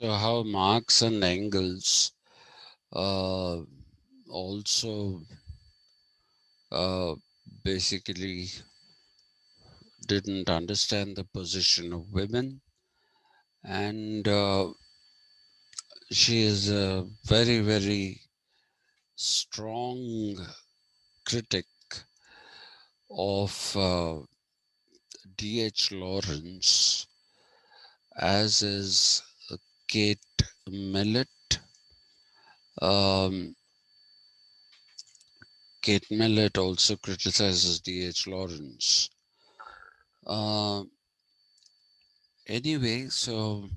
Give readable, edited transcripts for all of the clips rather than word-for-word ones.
So how Marx and Engels also uh, basically didn't understand the position of women, and she is a very, very strong critic of D.H. Lawrence, as is Kate Millett. Um, Kate Millett also criticizes D.H. Lawrence. Uh, anyway, so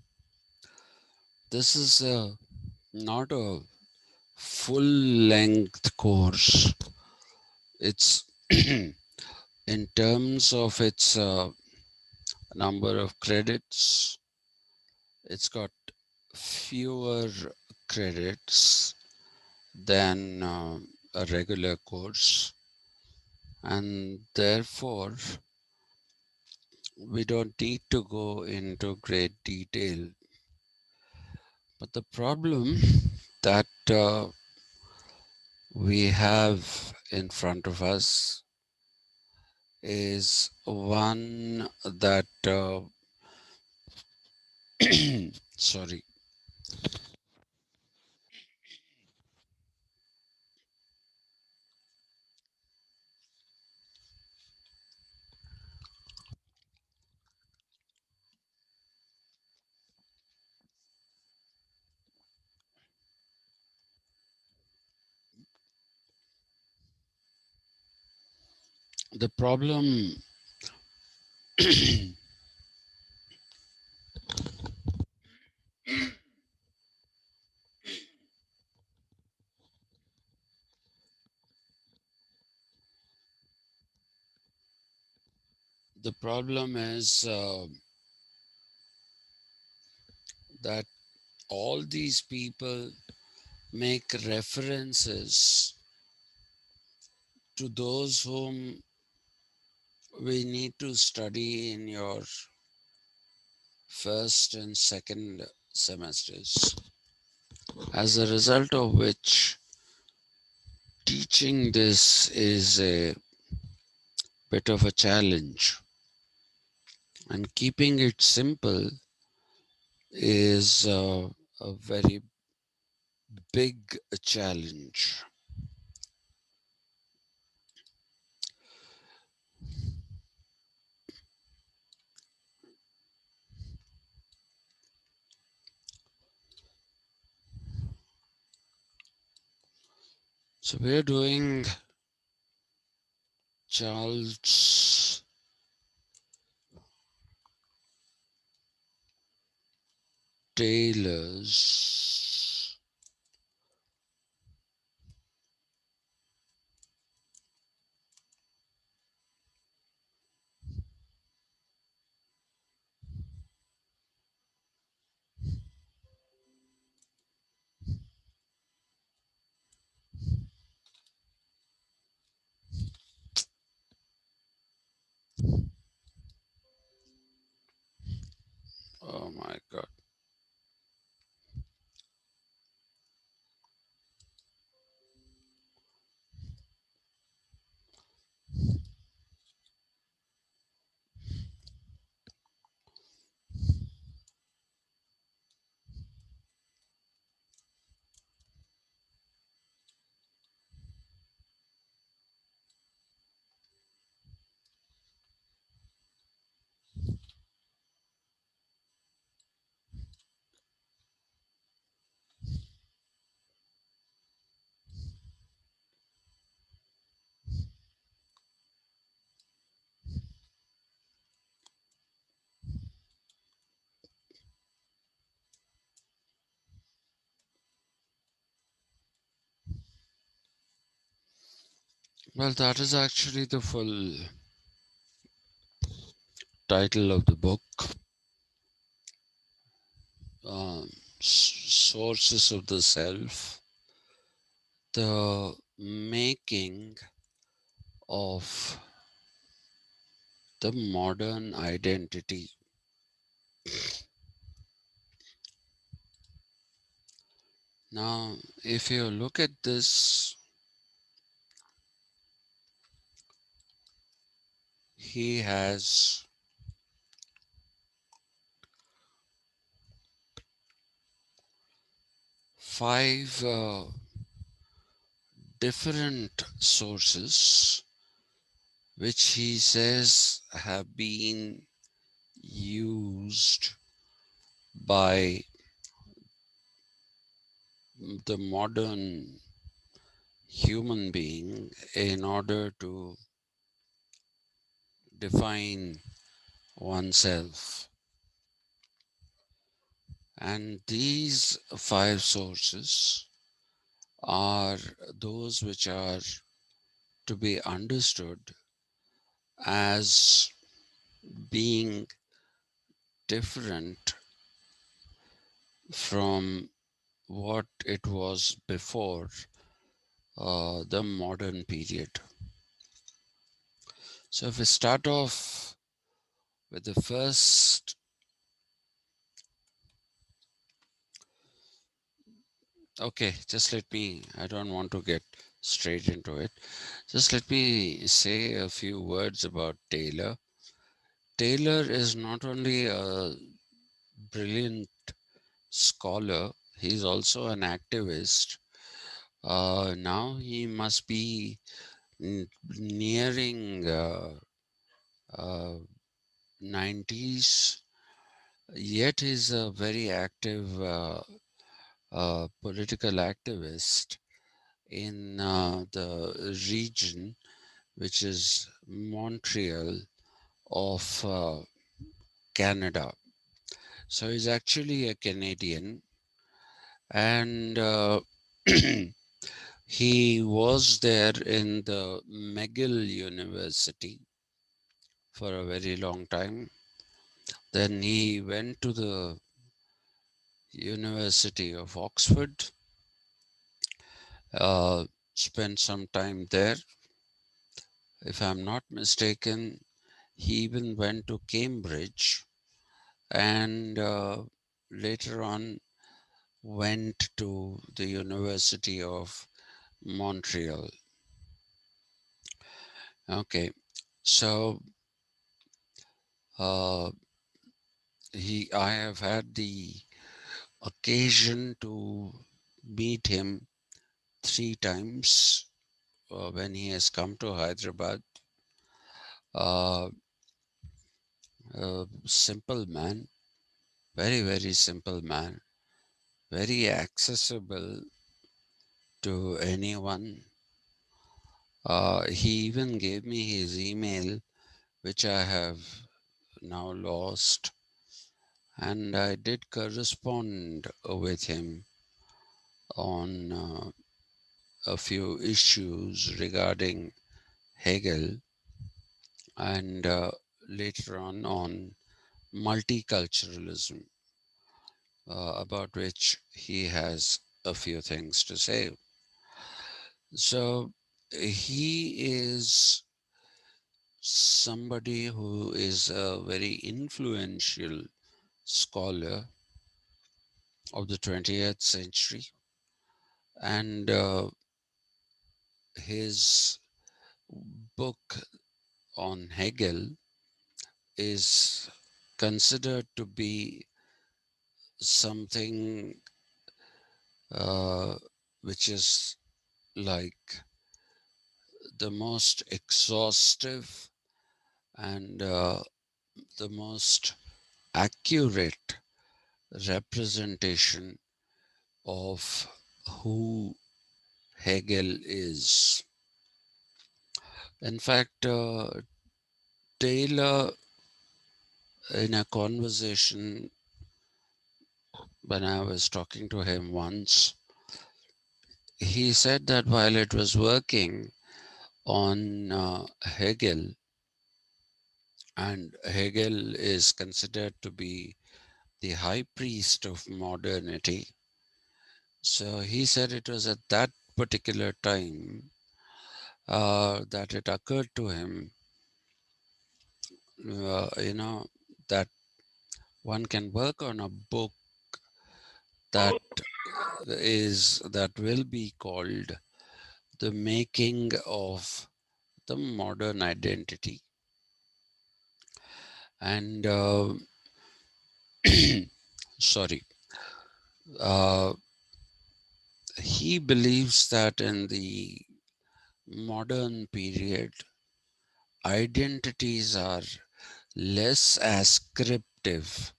this is not a full length course. It's in terms of its number of credits, it's got fewer credits than a regular course, and therefore we don't need to go into great detail. But the problem that we have in front of us is one that sorry, the problem the problem is that all these people make references to those whom we need to study in your first and second semesters, as a result of which teaching this is a bit of a challenge, and keeping it simple is a very big challenge. So we're doing Charles Taylor's oh my god. Well, that is actually the full title of the book. Sources of the Self, the making of the modern identity. Now, if you look at this, he has five different sources which he says have been used by the modern human being in order to define oneself. And these five sources are those which are to be understood as being different from what it was before the modern period. So, if we start off with the first, okay, just let me, I don't want to get straight into it. Just let me say a few words about Taylor. Taylor is not only a brilliant scholar, he's also an activist. Now he must be nearing uh, 90s, yet he's a very active political activist in the region, which is Montreal of Canada. So he's actually a Canadian, and he was there in the McGill University for a very long time. Then he went to the University of Oxford, uh, spent some time there. If I'm not mistaken, he even went to Cambridge and later on went to the University of Montreal. Okay, so uh, I have had the occasion to meet him three times when he has come to Hyderabad. Uh, a simple man, very, very simple man, very accessible to anyone. He even gave me his email, which I have now lost, and I did correspond with him on a few issues regarding Hegel and later on multiculturalism, about which he has a few things to say. So he is somebody who is a very influential scholar of the 20th century, and his book on Hegel is considered to be something uh, which is like the most exhaustive and the most accurate representation of who Hegel is. In fact, Taylor, in a conversation when I was talking to him once, he said that while it was working on Hegel, and Hegel is considered to be the high priest of modernity. So he said it was at that particular time that it occurred to him, that one can work on a book that that will be called the making of the modern identity. And sorry, uh, he believes that in the modern period, identities are less ascriptive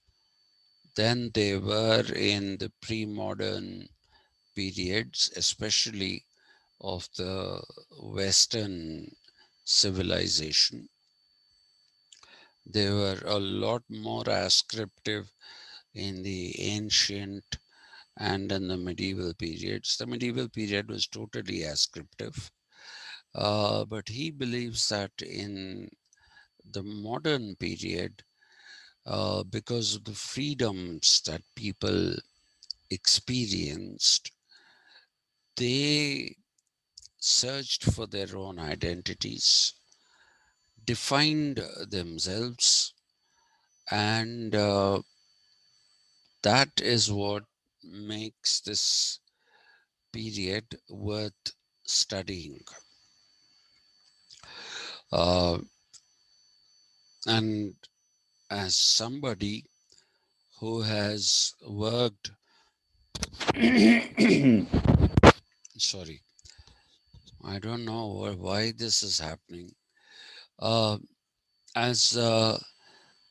than they were in the pre-modern periods, especially of the Western civilization. They were a lot more ascriptive in the ancient and in the medieval periods. The medieval period was totally ascriptive, but he believes that in the modern period, because of the freedoms that people experienced, they searched for their own identities, defined themselves, and that is what makes this period worth studying. Uh, and as somebody who has worked, sorry, I don't know why this is happening. Uh, as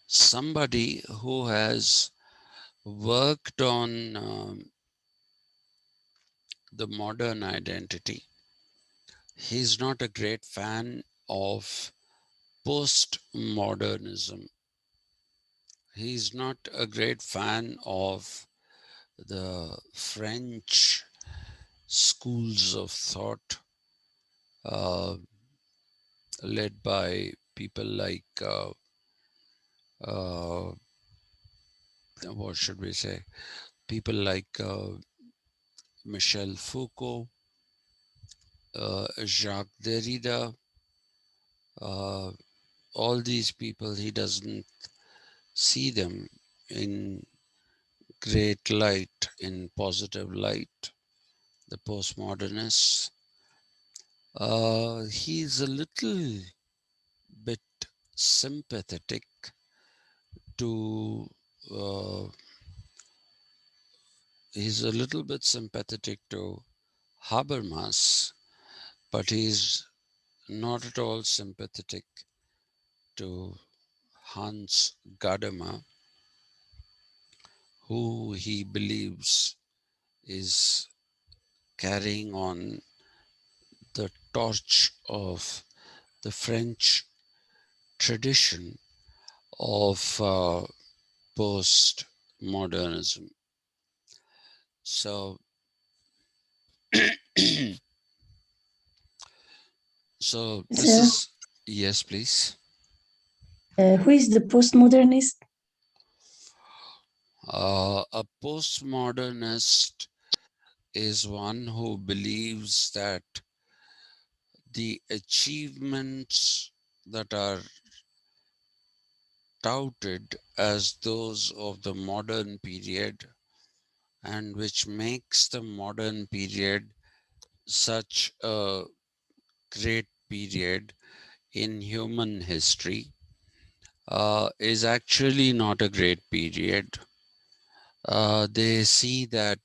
somebody who has worked on the modern identity, he's not a great fan of postmodernism. He's not a great fan of the French schools of thought uh, led by people like, uh, what should we say, people like Michel Foucault, Jacques Derrida, uh, all these people, he doesn't see them in great light, in positive light. The postmodernists, he's a little bit sympathetic to, uh, he's a little bit sympathetic to Habermas, but he's not at all sympathetic to Hans Gadamer, who he believes is carrying on the torch of the French tradition of postmodernism. So, so this So, is, yes, please. who is the postmodernist? A postmodernist is one who believes that the achievements that are touted as those of the modern period and which makes the modern period such a great period in human history is actually not a great period. They see that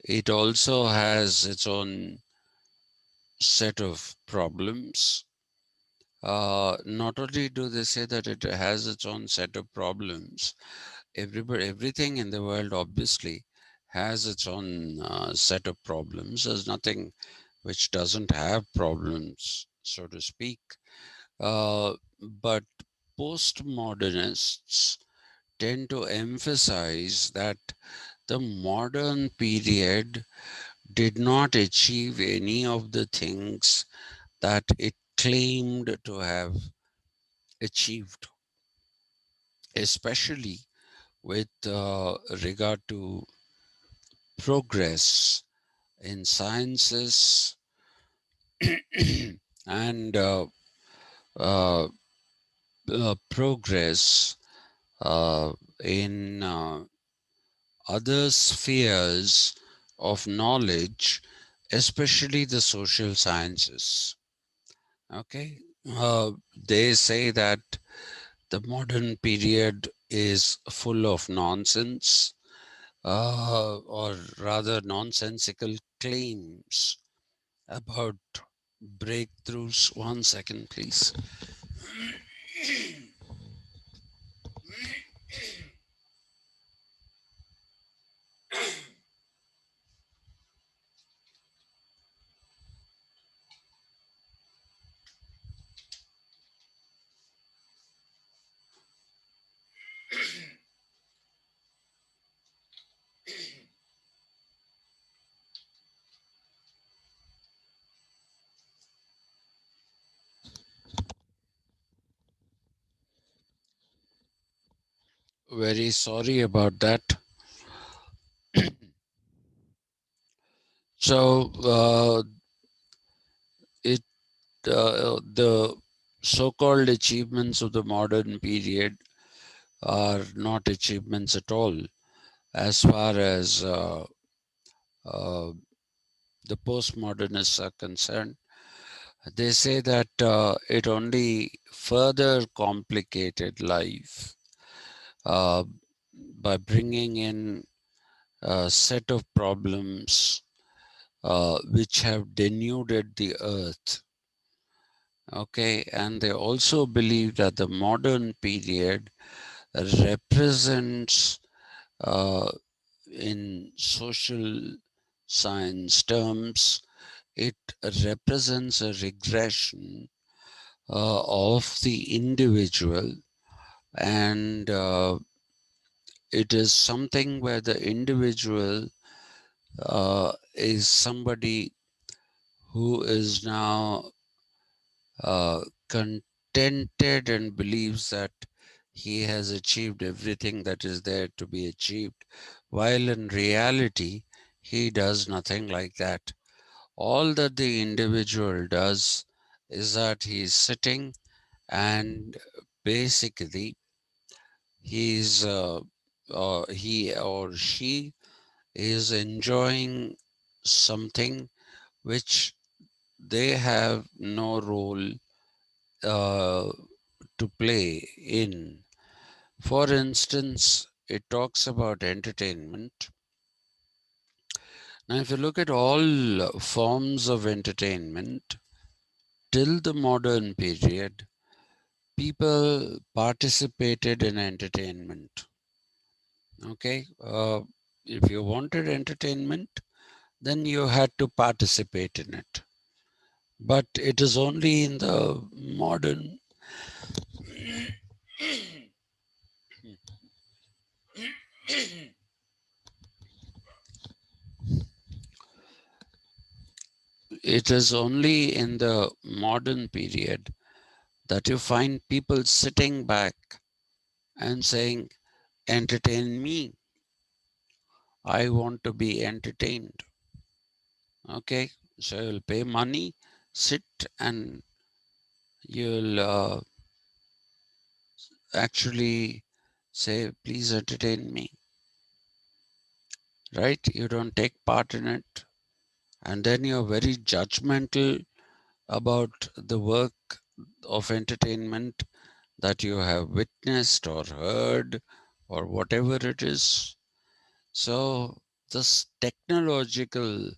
it also has its own set of problems. Not only do they say that it has its own set of problems, everything in the world obviously has its own set of problems. There's nothing which doesn't have problems, so to speak. But postmodernists tend to emphasize that the modern period did not achieve any of the things that it claimed to have achieved, especially with regard to progress in sciences and uh, progress in other spheres of knowledge, especially the social sciences. Okay, they say that the modern period is full of nonsense, or rather nonsensical claims about breakthroughs. 1 second, please. Very sorry about that. So, it the so-called achievements of the modern period are not achievements at all as far as uh, the postmodernists are concerned. They say that it only further complicated life uh, by bringing in a set of problems which have denuded the earth. Okay, and they also believe that the modern period represents, uh, in social science terms, it represents a regression of the individual, and it is something where the individual is somebody who is now contented and believes that he has achieved everything that is there to be achieved, while in reality, he does nothing like that. All that the individual does is that he is sitting and basically he or she is enjoying something which they have no role uh, to play in. For instance, it talks about entertainment. Now, if you look at all forms of entertainment till the modern period, people participated in entertainment. Okay, if you wanted entertainment, then you had to participate in it. But it is only in the modern it is only in the modern period that you find people sitting back and saying, entertain me. I want to be entertained. Okay, so you'll pay money, sit, and you'll actually say, please entertain me. Right? You don't take part in it. And then you're very judgmental about the work of entertainment that you have witnessed or heard or whatever it is. So, this technological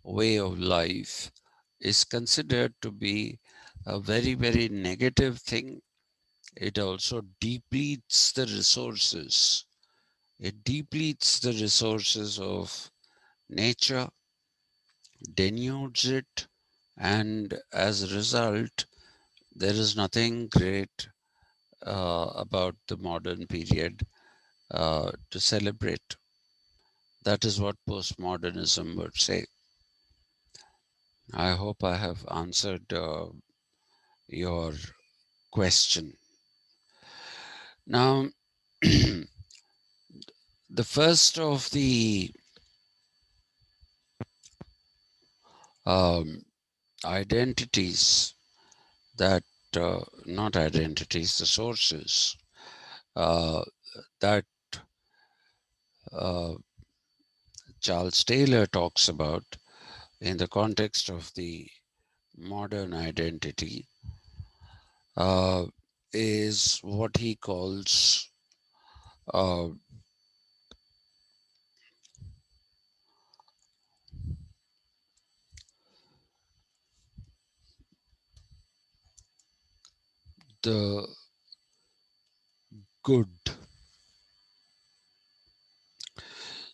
way of life is considered to be a very, very negative thing. It also depletes the resources. It depletes the resources of nature, denudes it, and as a result, there is nothing great about the modern period to celebrate. That is what postmodernism would say. I hope I have answered your question. Now, the first of the um, identities that, not identities, the sources uh, that Charles Taylor talks about in the context of the modern identity uh, is what he calls uh, the good.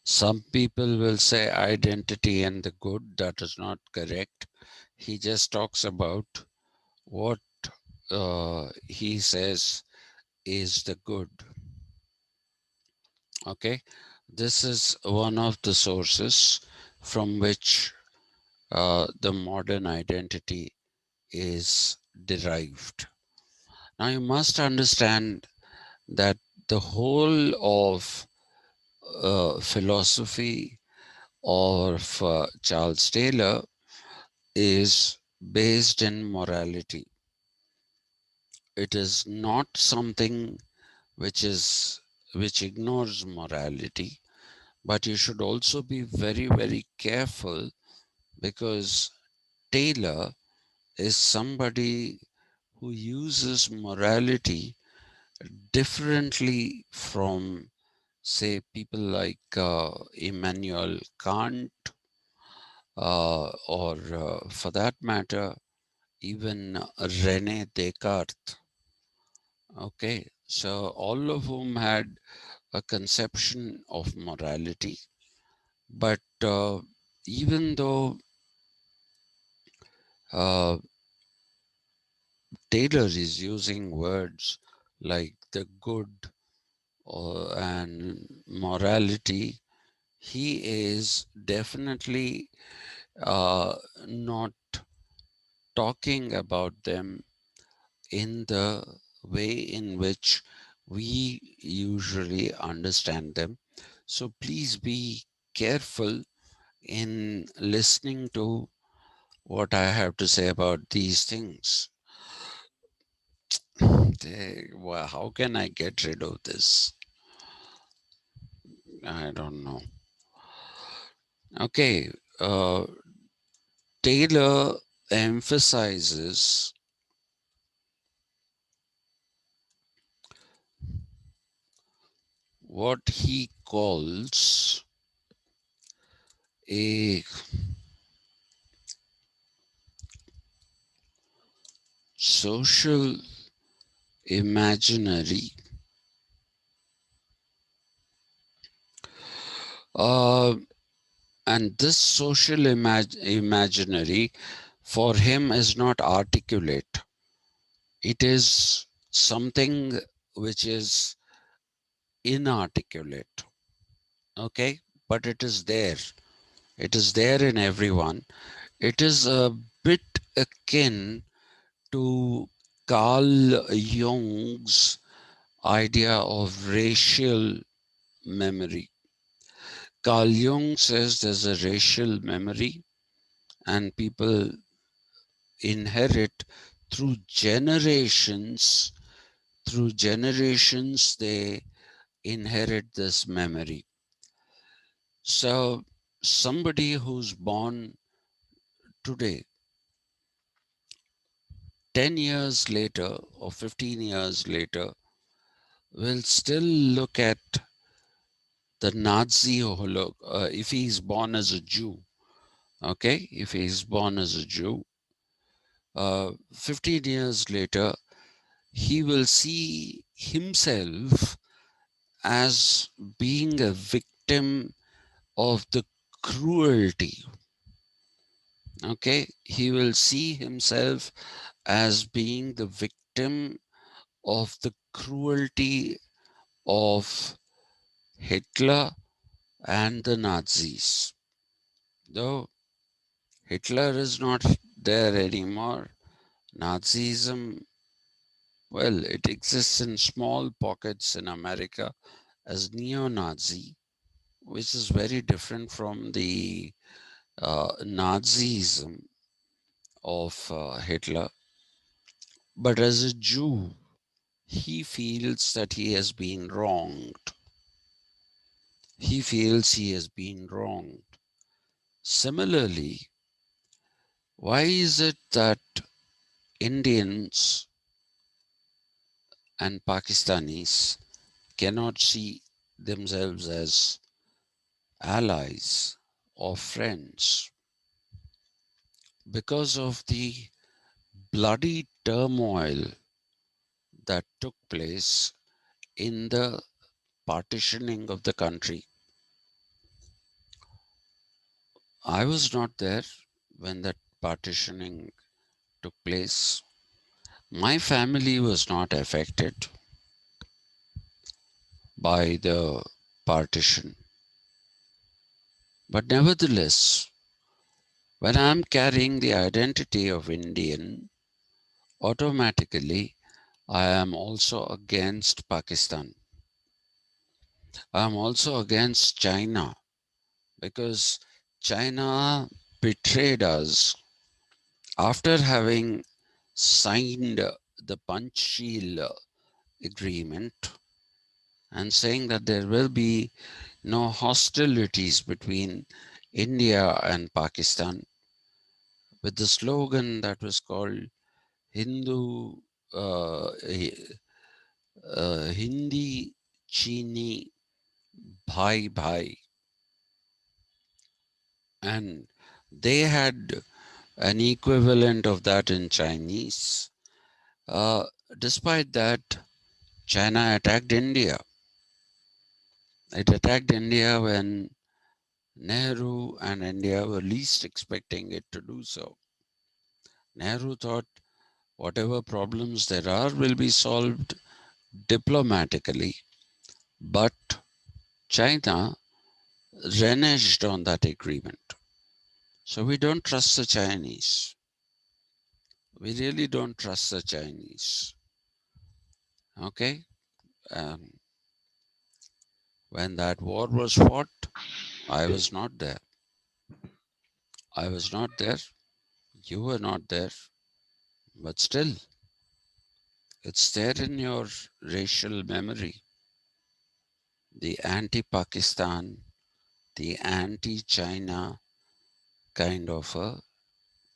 Some people will say identity and the good. That is not correct. He just talks about what he says is the good. Okay, this is one of the sources from which the modern identity is derived. Now, you must understand that the whole of philosophy of Charles Taylor is based in morality. It is not something which is which ignores morality, but you should also be very, very careful because Taylor is somebody who uses morality differently from, say, people like Immanuel Kant, or for that matter, even Rene Descartes. Okay, so all of whom had a conception of morality, but even though uh, Taylor is using words like the good and morality, he is definitely not talking about them in the way in which we usually understand them. So please be careful in listening to what I have to say about these things. Well, how can I get rid of this? I don't know. Okay, uh, Taylor emphasizes what he calls a social imaginary. Uh, and this social imaginary for him is not articulate. It is something which is inarticulate. Okay, but it is there. It is there in everyone. It is a bit akin to Carl Jung's idea of racial memory. Carl Jung says there's a racial memory, and people inherit through generations. Through generations, they inherit this memory. So, somebody who's born today, 10 years later or 15 years later, will still look at the Nazi if he's born as a Jew. Okay, if he's born as a Jew, 15 years later, he will see himself as being a victim of the cruelty. Okay, he will see himself as being the victim of the cruelty of Hitler and the Nazis. Though Hitler is not there anymore, Nazism, well, it exists in small pockets in America as neo Nazi, which is very different from the Nazism of Hitler. But as a Jew, he feels that he has been wronged. he feels he has been wronged. Similarly, why is it that Indians and Pakistanis cannot see themselves as allies or friends? Because of the bloody turmoil that took place in the partitioning of the country. I was not there when that partitioning took place. My family was not affected by the partition. But nevertheless, when I'm carrying the identity of Indian, automatically I am also against Pakistan. I'm also against China because China betrayed us after having signed the Panchsheel agreement and saying that there will be no hostilities between India and Pakistan with the slogan that was called Hindu, Hindi Chini Bhai Bhai. And they had an equivalent of that in Chinese. Uh, Despite that, China attacked India. It attacked India when Nehru and India were least expecting it to do so. Nehru thought whatever problems there are will be solved diplomatically, but China reneged on that agreement. So we don't trust the Chinese. We really don't trust the Chinese. Okay? Um, when that war was fought, I was not there. I was not there. You were not there. But still, it's there in your racial memory. The anti Pakistan, the anti China kind of a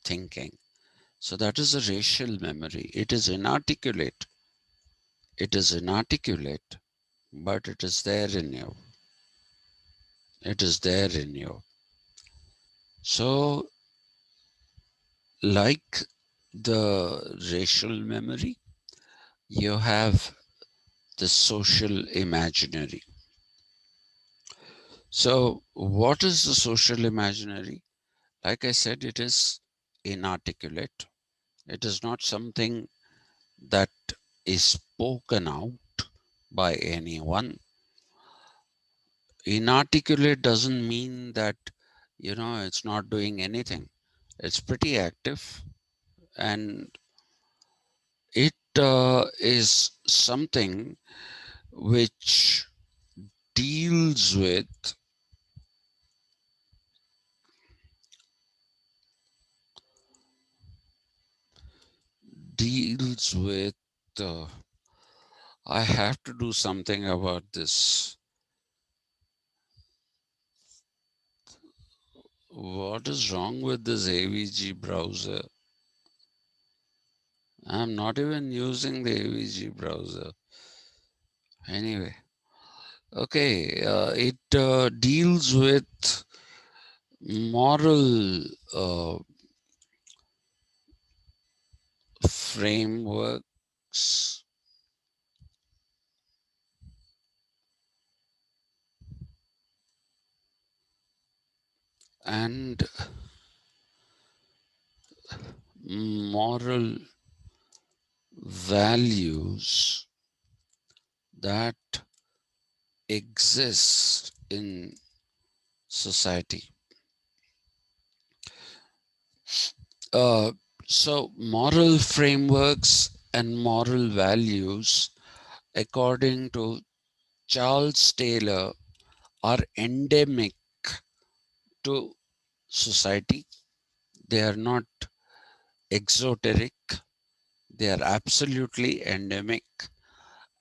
thinking. So that is a racial memory. It is inarticulate. It is inarticulate, but it is there in you. It is there in you. So, like the racial memory, you have the social imaginary. So, what is the social imaginary? Like I said, it is inarticulate. It is not something that is spoken out by anyone. Inarticulate doesn't mean that, it's not doing anything. It's pretty active, and it is something which deals with deals with I have to do something about this. What is wrong with this AVG browser? I'm not even using the AVG browser. Anyway, okay, it deals with moral frameworks and moral values that exist in society. Uh, so, moral frameworks and moral values, according to Charles Taylor, are endemic to society. They are not exoteric, they are absolutely endemic.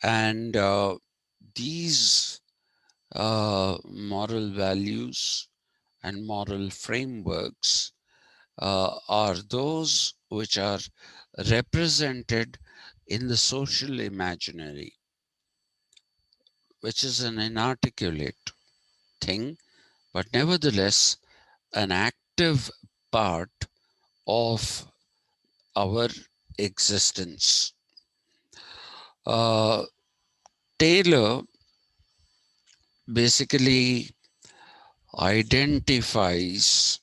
And these moral values and moral frameworks are those which are represented in the social imaginary, which is an inarticulate thing, but nevertheless an active part of our existence. Uh, Taylor basically identifies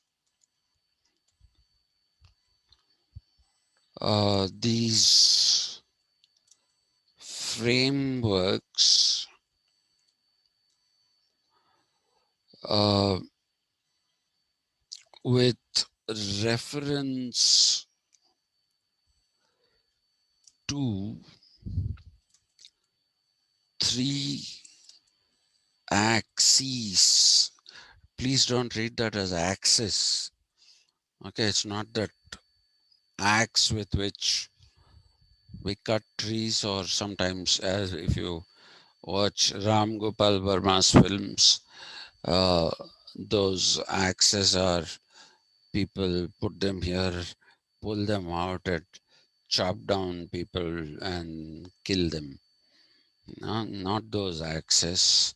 these frameworks uh, with reference to three axes. Please don't read that as axis. Okay, it's not that axe with which we cut trees, or sometimes, as if you watch Ram Gopal Verma's films, uh, those axes are people put them here, pull them out, and chop down people and kill them. No, not those axes.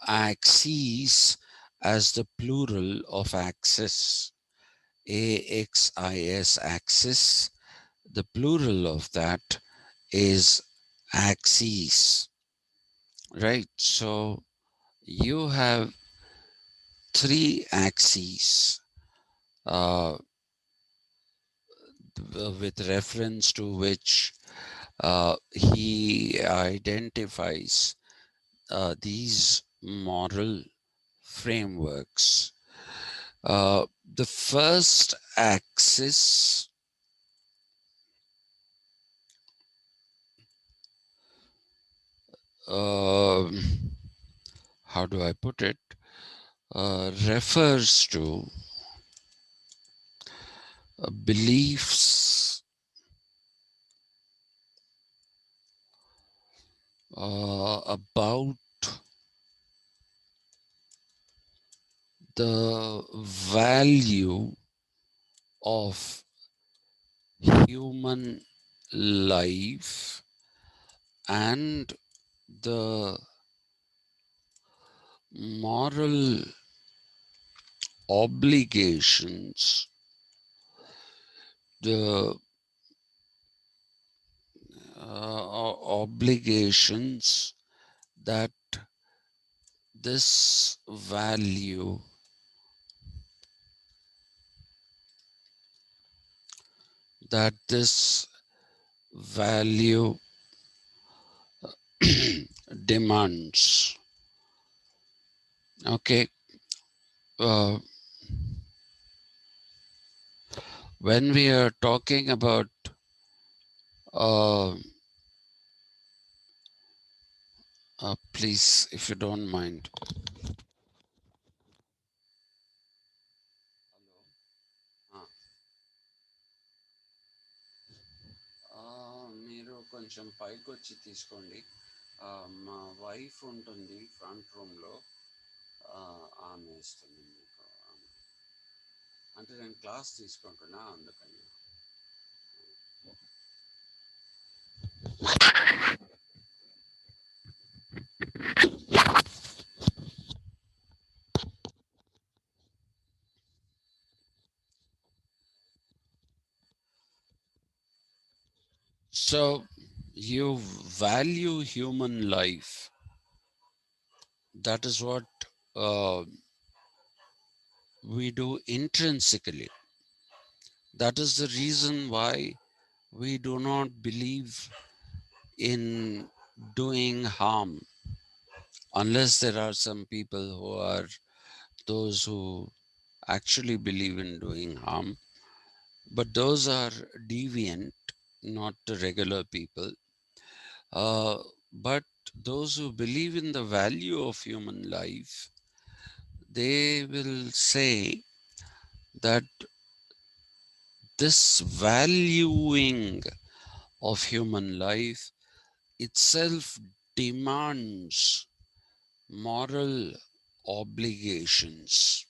Axes as the plural of axis. AXIS, axis. The plural of that is axes, right? So you have three axes uh, with reference to which he identifies these moral frameworks. The first axis, um how do I put it, refers to beliefs about the value of human life and the moral obligations, the obligations that this value, that this value demands. Okay, uh, when we are talking about uh, please, if you don't mind. Hello. మీరు కొంచెం పైకి వచ్చి తీసుకోండి. మా wife ఉంటుంది front రూమ్లో, ఆమె ఇస్తుంది మీకు. అంటే నేను క్లాస్ తీసుకుంటున్నా అందుకని. So you value human life. That is what uh, we do intrinsically. That is the reason why we do not believe in doing harm, unless there are some people who are those who actually believe in doing harm. But those are deviant, not the regular people. But those who believe in the value of human life, they will say that this valuing of human life itself demands moral obligations.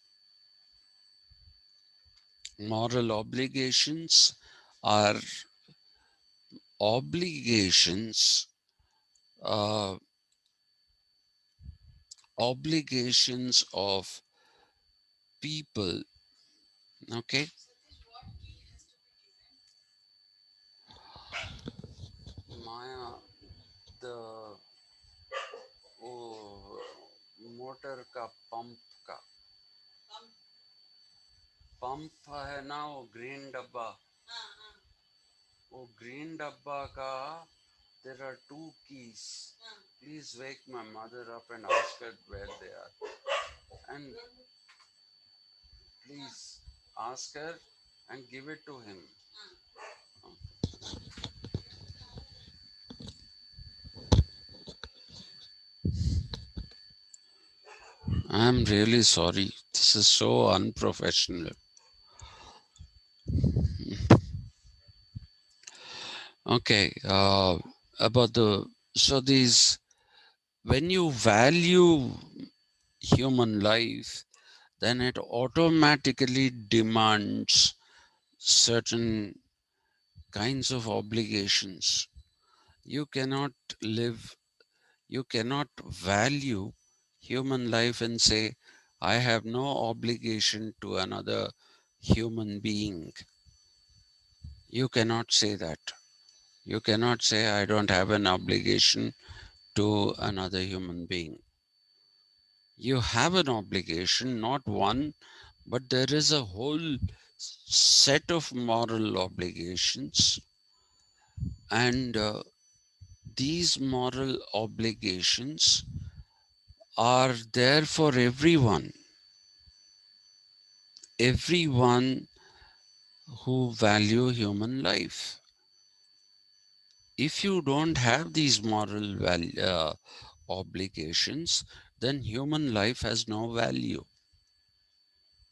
Moral obligations are obligations, uh, obligations of people. Okay, Maya, the वो motor का pump है ना, वो green डब्बा, वो green डब्बा का there are two keys. Please wake my mother up and ask her where they are. And please ask her and give it to him. I'm really sorry. This is so unprofessional. Okay, about the so these when you value human life, then it automatically demands certain kinds of obligations. You cannot live, you cannot value human life and say, I have no obligation to another human being. You cannot say that. You cannot say, I don't have an obligation to another human being. You have an obligation, not one, but there is a whole set of moral obligations, and these moral obligations are there for everyone who value human life. If you don't have these moral obligations, then human life has no value.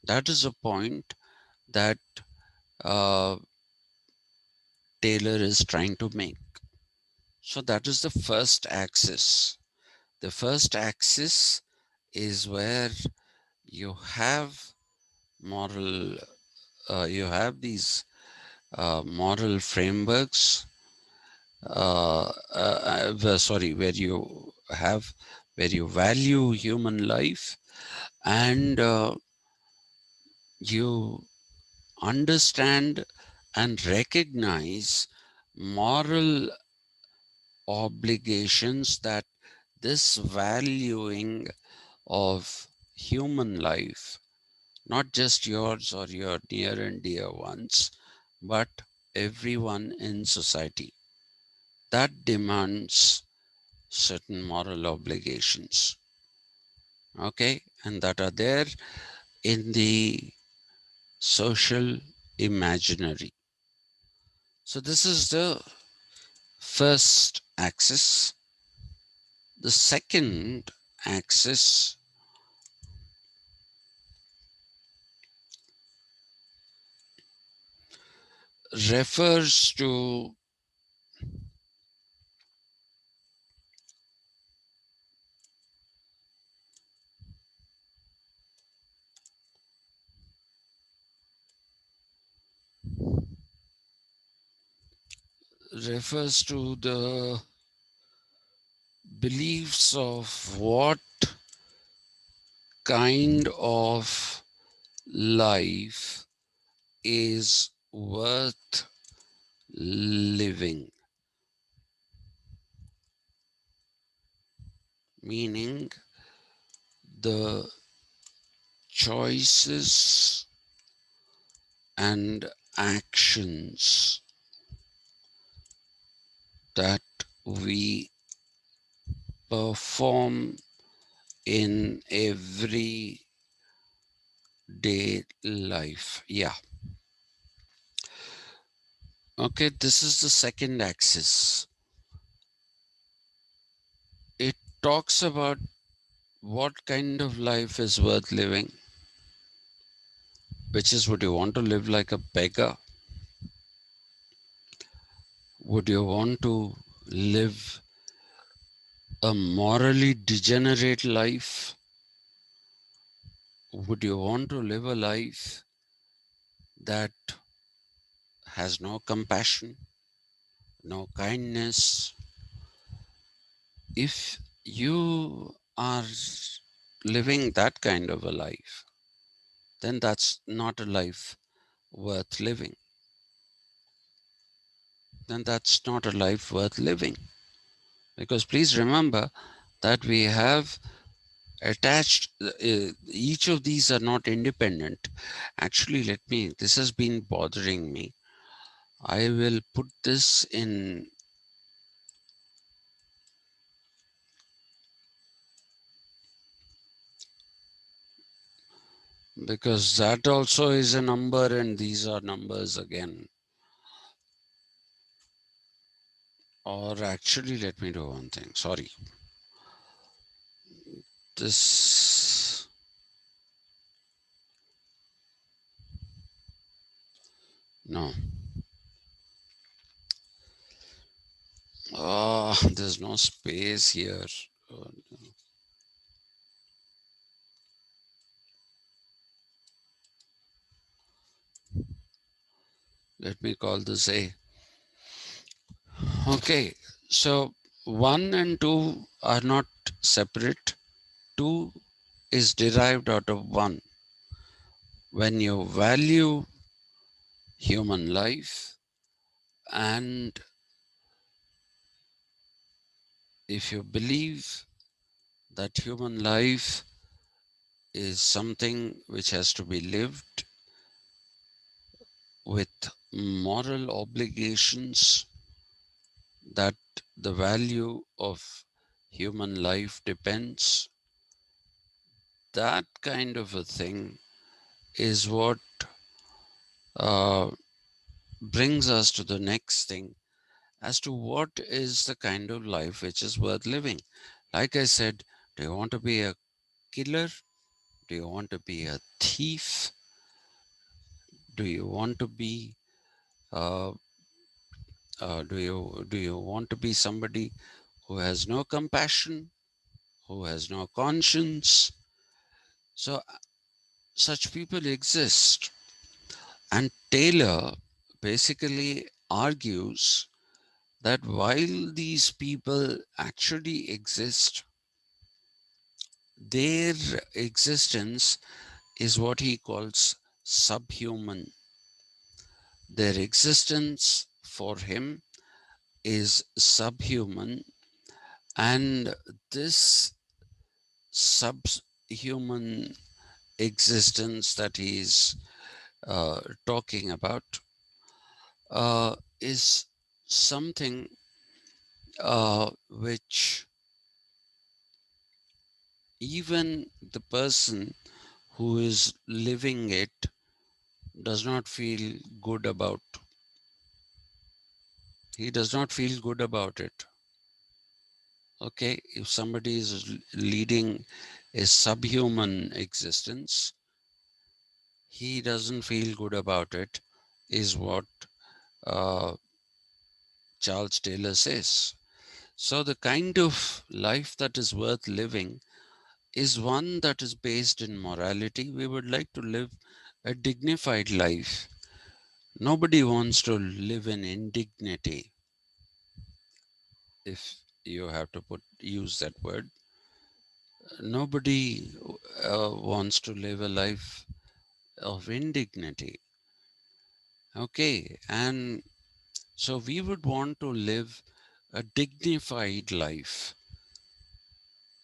That is a point that uh, Taylor is trying to make. So that is the first axis. The first axis is where you have moral, you have these moral frameworks. Sorry, where you value human life, and you understand and recognize moral obligations, that this valuing of human life, not just yours or your near and dear ones, but everyone in society, that demands certain moral obligations. Okay, and that are there in the social imaginary. So, this is the first axis. The second axis refers to the beliefs of what kind of life is worth living, meaning the choices and actions that we perform in everyday life. Yeah. Okay, this is the second axis. It talks about what kind of life is worth living, which is, would you want to live like a beggar? Would you want to live a morally degenerate life? Would you want to live a life that has no compassion, no kindness? If you are living that kind of a life, then that's not a life worth living. Then that's not a life worth living. Because please remember that we have attached, each of these are not independent. Actually, this has been bothering me. I will put this in, because that also is a number and these are numbers again. Or actually, let me do one thing. Sorry. This, no. There's no space here. Uh, Let me call this A. Okay, so 1 and 2 are not separate. 2 is derived out of 1. When you value human life, and if you believe that human life is something which has to be lived with moral obligations, that the value of human life depends, that kind of a thing is what uh, brings us to the next thing as to what is the kind of life which is worth living. Like I said, do you want to be a killer? Do you want to be a thief? Do you want to be uh, do you want to be somebody who has no compassion, who has no conscience? So such people exist, and Taylor basically argues that while these people actually exist, their existence is what he calls subhuman. Their existence for him is subhuman, and this subhuman existence that he's talking about is something which even the person who is living it does not feel good about. He does not feel good about it. Okay, if somebody is leading a subhuman existence, he doesn't feel good about it, is what uh, Charles Taylor says. So, the kind of life that is worth living is one that is based in morality. We would like to live a dignified life. Nobody wants to live in indignity, if you have to use that word. Nobody wants to live a life of indignity. Okay, and so we would want to live a dignified life,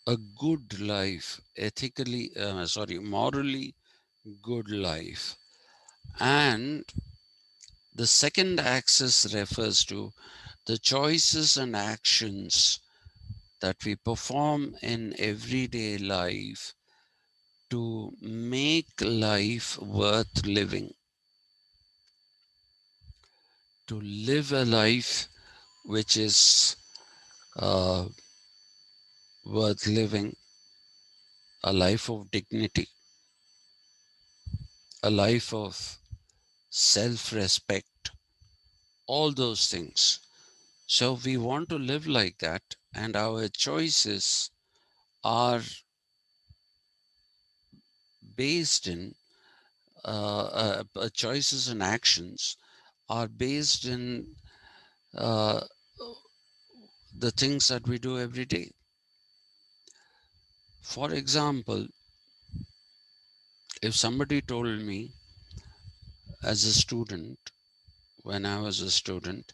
a good life, morally good life. And the second axis refers to the choices and actions that we perform in everyday life to make life worth living, to live a life which is uh, worth living, a life of dignity, a life of self respect, all those things. So we want to live like that. and our choices are based in choices and actions are based in uh, the things that we do every day. For example, if somebody told me as a student, when I was a student,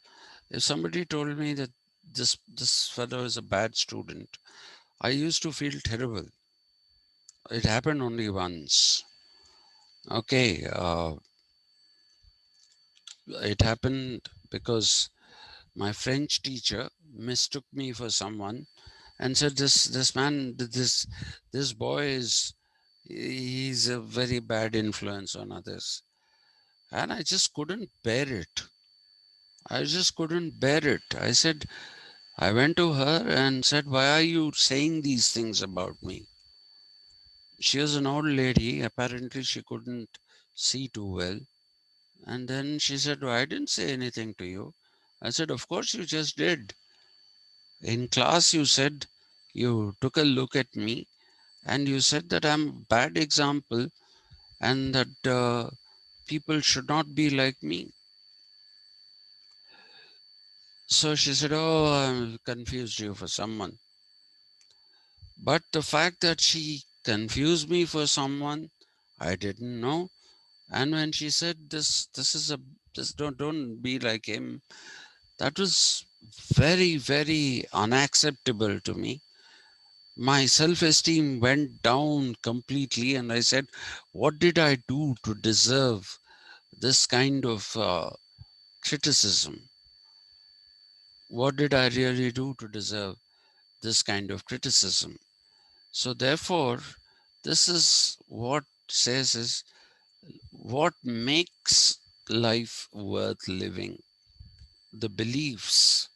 if somebody told me that this fellow is a bad student, I used to feel terrible. It happened only once. Okay, it happened because my French teacher mistook me for someone and said this man this boy is he's a very bad influence on others, and I just couldn't bear it. I just couldn't bear it. I went to her and said, why are you saying these things about me? She was an old lady. Apparently, she couldn't see too well. And then she said, well, I didn't say anything to you. I said, of course, you just did. In class, you said you took a look at me and you said that I'm a bad example and that people should not be like me. So she said, oh, I confused you for someone. But the fact that she confused me for someone I didn't know, and when she said this is a this don't be like him, that was very very unacceptable to me. My self-esteem went down completely, and I said, what did I do to deserve this kind of criticism? What did I really do to deserve this kind of criticism? So therefore, this is what says is what makes life worth living. The beliefs.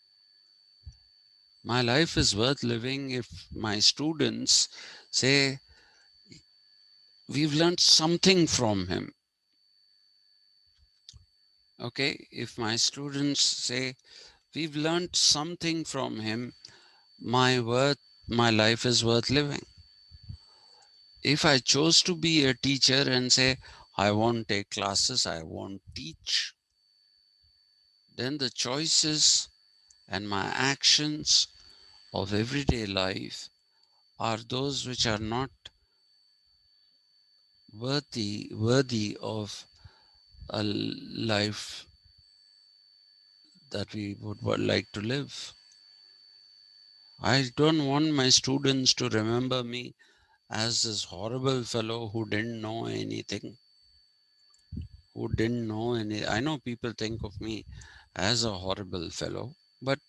My life is worth living if my students say, we've learned something from him. Okay, if my students say, we've learned something from him, my life is worth living. If I chose to be a teacher and say, I won't take classes, I won't teach, then the choices and my actions of everyday life are those which are not worthy of a life that we would like to live. I don't want my students to remember me as this horrible fellow who didn't know anything, who didn't know any. I know people think of me as a horrible fellow, but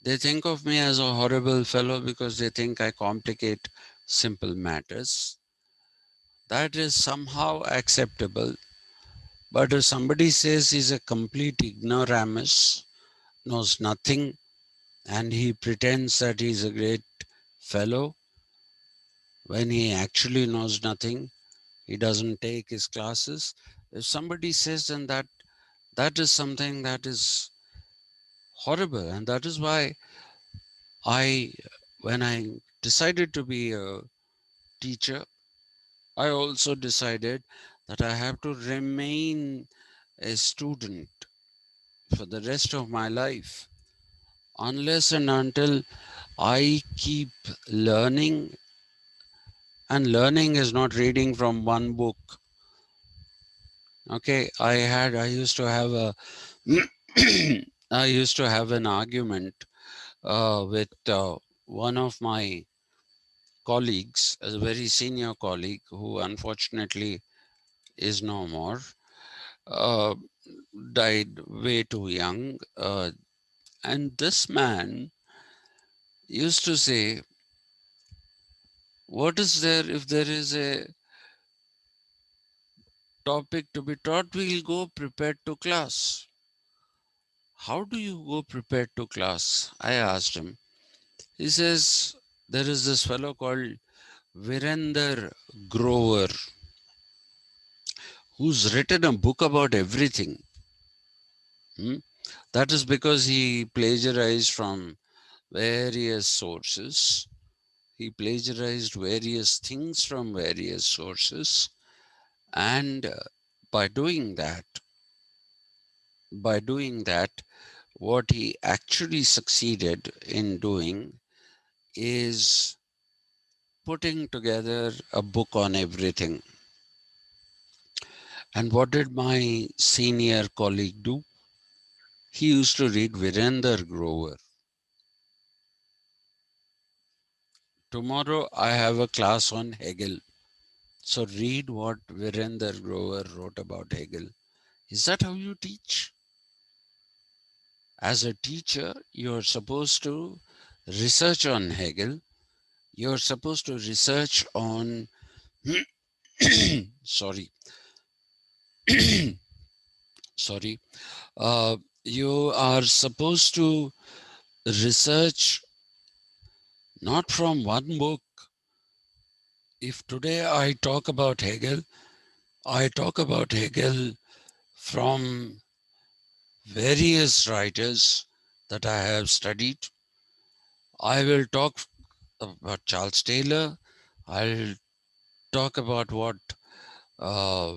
they think of me as a horrible fellow because they think I complicate simple matters. That is somehow acceptable. But if somebody says he's a complete ignoramus, knows nothing, and he pretends that he's a great fellow when he actually knows nothing, he doesn't take his classes. If somebody says, then that is something that is horrible. And that is why I, when I decided to be a teacher, I also decided that I have to remain a student for the rest of my life, unless and until I keep learning. And learning is not reading from one book. Okay, I used to have a I used to have an argument with one of my colleagues, a very senior colleague who unfortunately is no more, uh, died way too young. And this man used to say, what is there if there is a topic to be taught? We'll go prepared to class. How do you go prepared to class? I asked him. He says, there is this fellow called Virender Grover who's written a book about everything. Hmm? That is because he plagiarized from various sources. He plagiarized various things from various sources, and by doing that, by doing that, what he actually succeeded in doing is putting together a book on everything. And what did my senior colleague do? He used to read Virender Grover. Tomorrow I have a class on Hegel. So read what Virender Grover wrote about Hegel. Is that how you teach? As a teacher, you're supposed to research on Hegel. You're supposed to research on, sorry, sorry. You are supposed to research not from one book. If today I talk about Hegel, I talk about Hegel from various writers that I have studied. I will talk about Charles Taylor. I'll talk about uh,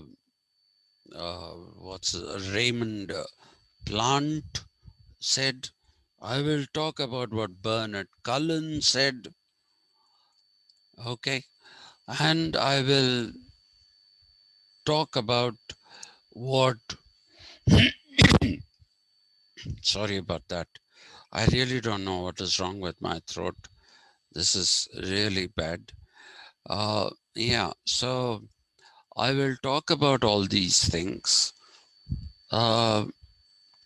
what's Raymond Plant said. I will talk about what Bernard Cullen said. Okay, and I will talk about what. Sorry about that. I really don't know what is wrong with my throat. This is really bad. Yeah, so I will talk about all these things. Uh,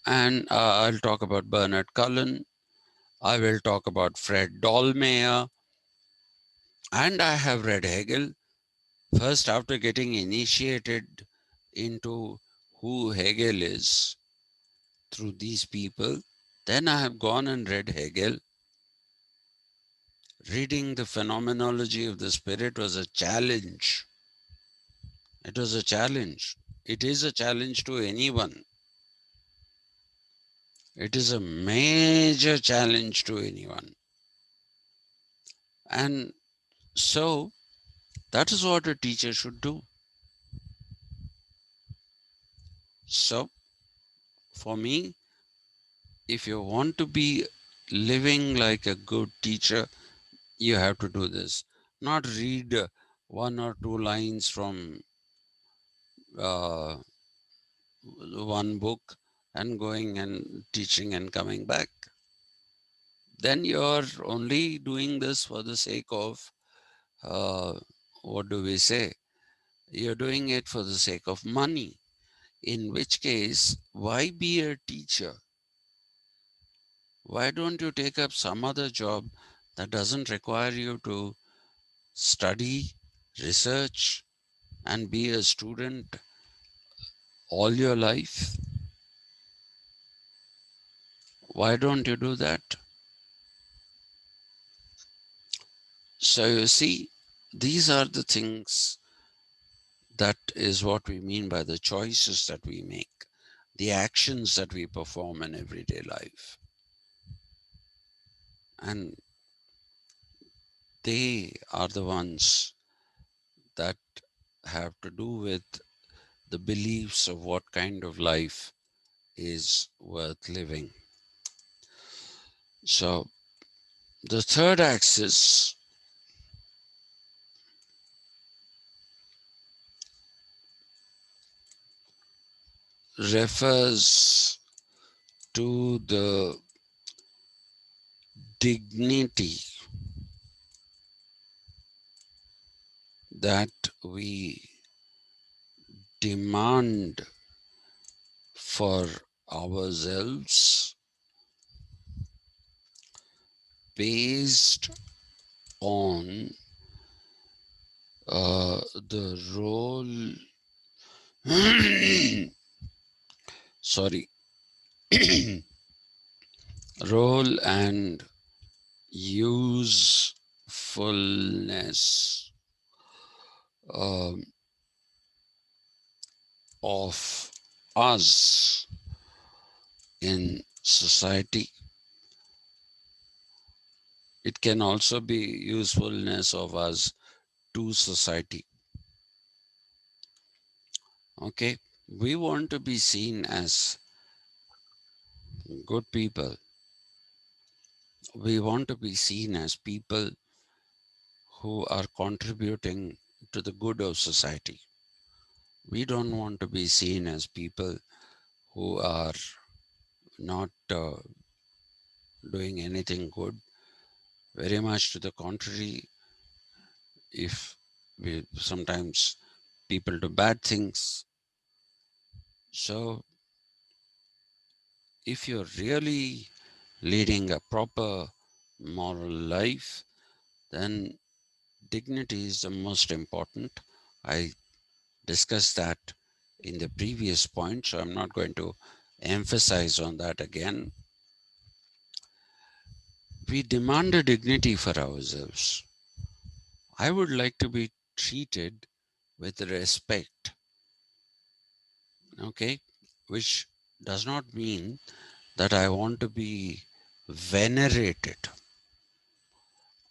and I'll talk about Bernard Cullen. I will talk about Fred Dollmayer. And I have read Hegel. First, after getting initiated into who Hegel is through these people, then I have gone and read Hegel. Reading the phenomenology of the spirit was a challenge. It was a challenge. It is a challenge to anyone. It is a major challenge to anyone. And so that is what a teacher should do. So for me, if you want to be living like a good teacher, you have to do this. Not read one or two lines from uh, one book and going and teaching and coming back. Then you're only doing this for the sake of, uh, what do we say? You're doing it for the sake of money. In which case, why be a teacher? Why don't you take up some other job that doesn't require you to study, research, and be a student all your life? Why don't you do that? So you see, these are the things that is what we mean by the choices that we make, the actions that we perform in everyday life. And they are the ones that have to do with the beliefs of what kind of life is worth living. So the third axis refers to the dignity that we demand for ourselves based on the role, sorry, role and usefulness um, of us in society It can also be usefulness of us to society. Okay, we want to be seen as good people. We want to be seen as people who are contributing to the good of society. We don't want to be seen as people who are not doing anything good. Very much to the contrary, if we sometimes people do bad things. So, if you're really leading a proper moral life, then dignity is the most important. I discussed that in the previous point, so I'm not going to emphasize on that again. We demand a dignity for ourselves. I would like to be treated with respect, okay, which does not mean that I want to be venerated.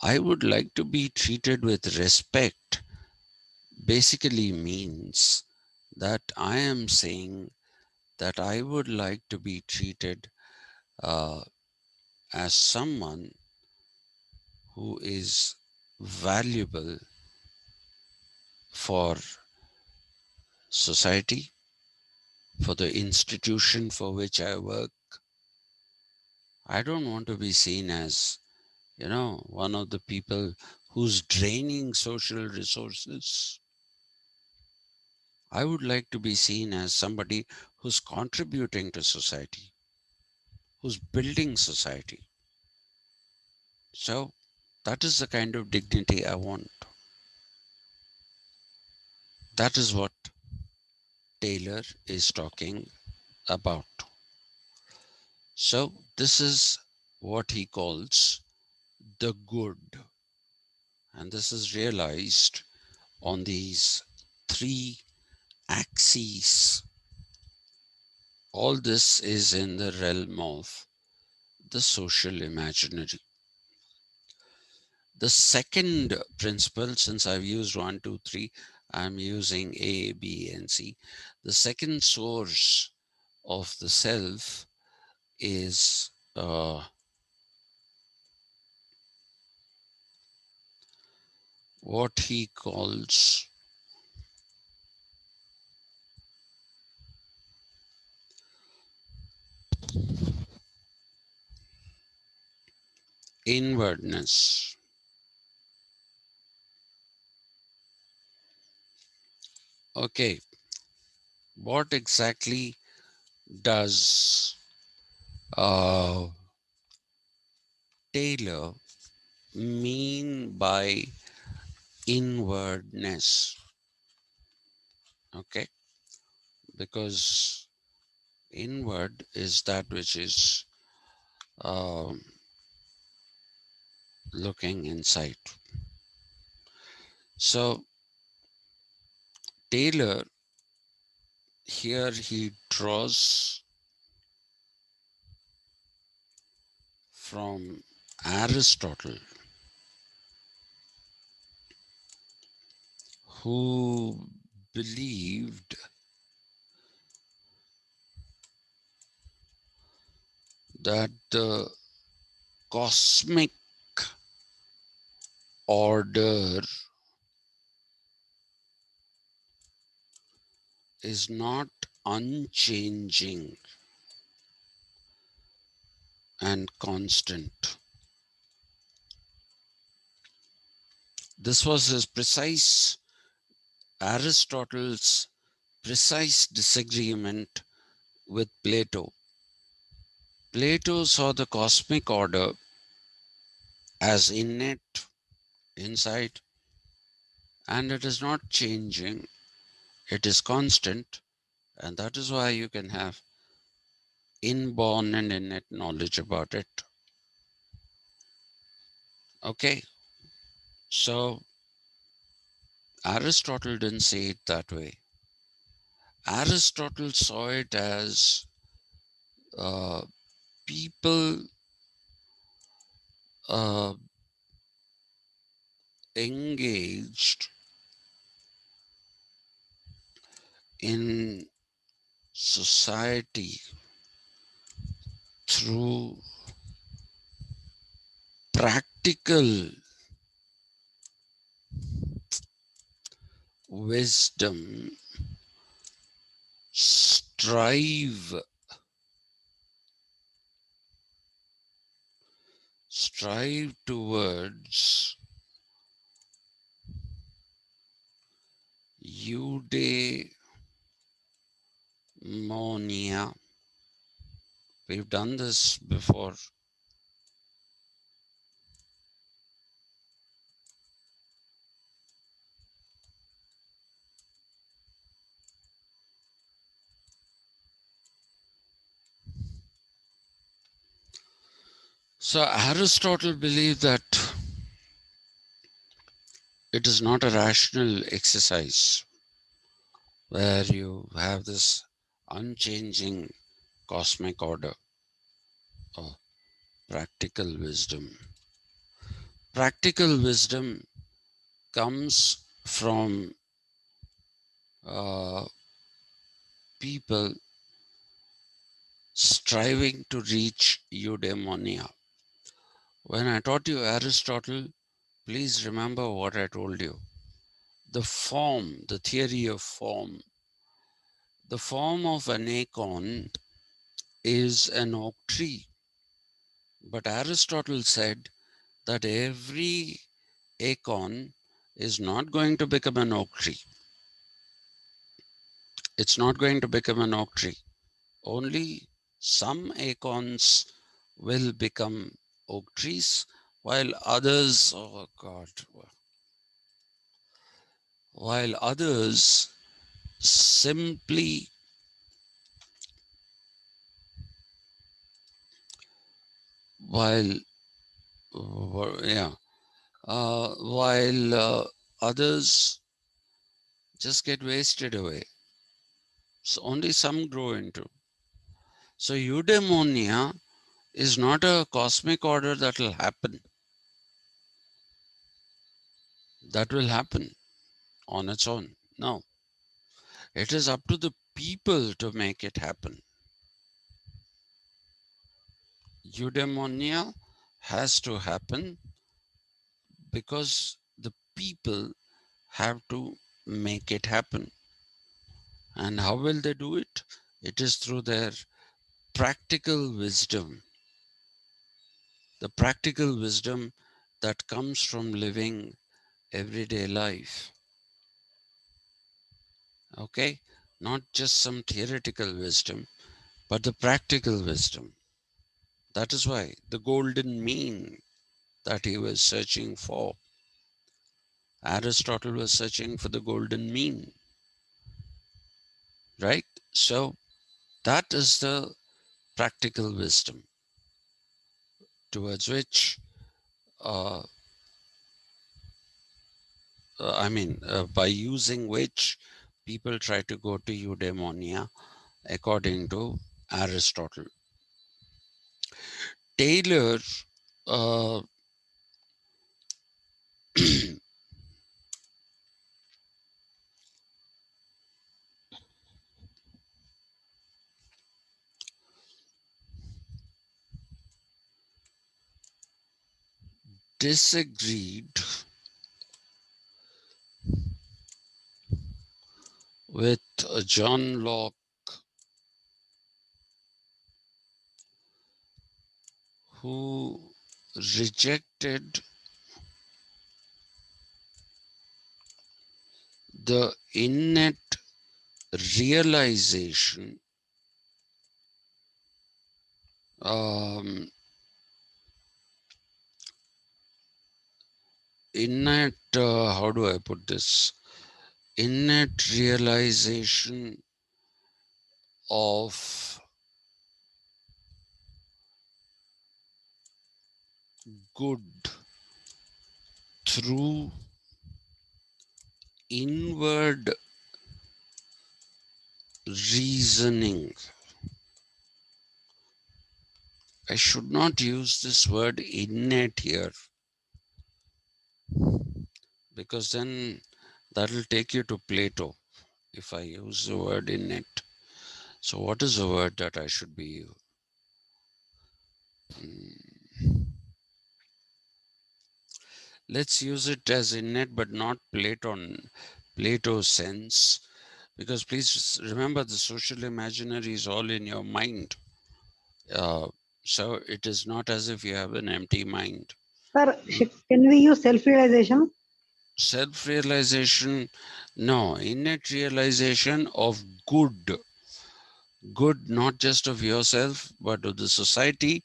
I would like to be treated with respect basically means that I am saying that I would like to be treated uh, as someone who is valuable for society, for the institution for which I work. I don't want to be seen as, one of the people who's draining social resources. I would like to be seen as somebody who's contributing to society, who's building society. So that is the kind of dignity I want. That is what Taylor is talking about. So this is what he calls the good. And this is realized on these three axes. All this is in the realm of the social imaginary. The second principle, since I've used one, two, three, I'm using A, B, and C. The second source of the self is what he calls inwardness. Okay, what exactly does uh, Taylor mean by inwardness? Okay, because inward is that which is um, looking inside. So Taylor here he draws from Aristotle, who believed that the cosmic order is not unchanging and constant. This was his precise, Aristotle's precise disagreement with Plato. Plato saw the cosmic order as innate inside, and it is not changing, it is constant, and that is why you can have inborn and innate knowledge about it. Okay, so Aristotle didn't say it that way. Aristotle saw it as uh, people, uh, engaged in society through practical wisdom, strive towards eudaimonia. We've done this before. So Aristotle believed that it is not a rational exercise where you have this unchanging cosmic order or practical wisdom. Practical wisdom comes from uh, people striving to reach eudaimonia. When I taught you Aristotle, please remember what I told you. The form, the theory of form, the form of an acorn is an oak tree. But Aristotle said that every acorn is not going to become an oak tree. It's not going to become an oak tree. Only some acorns will become oak trees, while others, oh God, while others simply, while, yeah, while others just get wasted away. So only some grow into. So eudaimonia is not a cosmic order that will happen. That will happen on its own. No, it is up to the people to make it happen. Eudaimonia has to happen because the people have to make it happen. And how will they do it? It is through their practical wisdom. The practical wisdom that comes from living everyday life. Okay? Not just some theoretical wisdom, but the practical wisdom. That is why the golden mean that he was searching for, Aristotle was searching for the golden mean, right? So that is the practical wisdom towards which, uh, by using which people try to go to eudaimonia, according to Aristotle. Taylor uh, disagreed with John Locke, who rejected the innate realization, um, innate, how do I put this? Innate realization of good through inward reasoning. I should not use this word innate here. because then that'll take you to Plato if I use the word innate. So, what is the word that I should be? Let's use it as innate, but not Plato's sense, because please remember the social imaginary is all in your mind. Uh, so it is not as if you have an empty mind. Sir, can we use self-realization? Self realization, no, innate realization of good not just of yourself, but of the society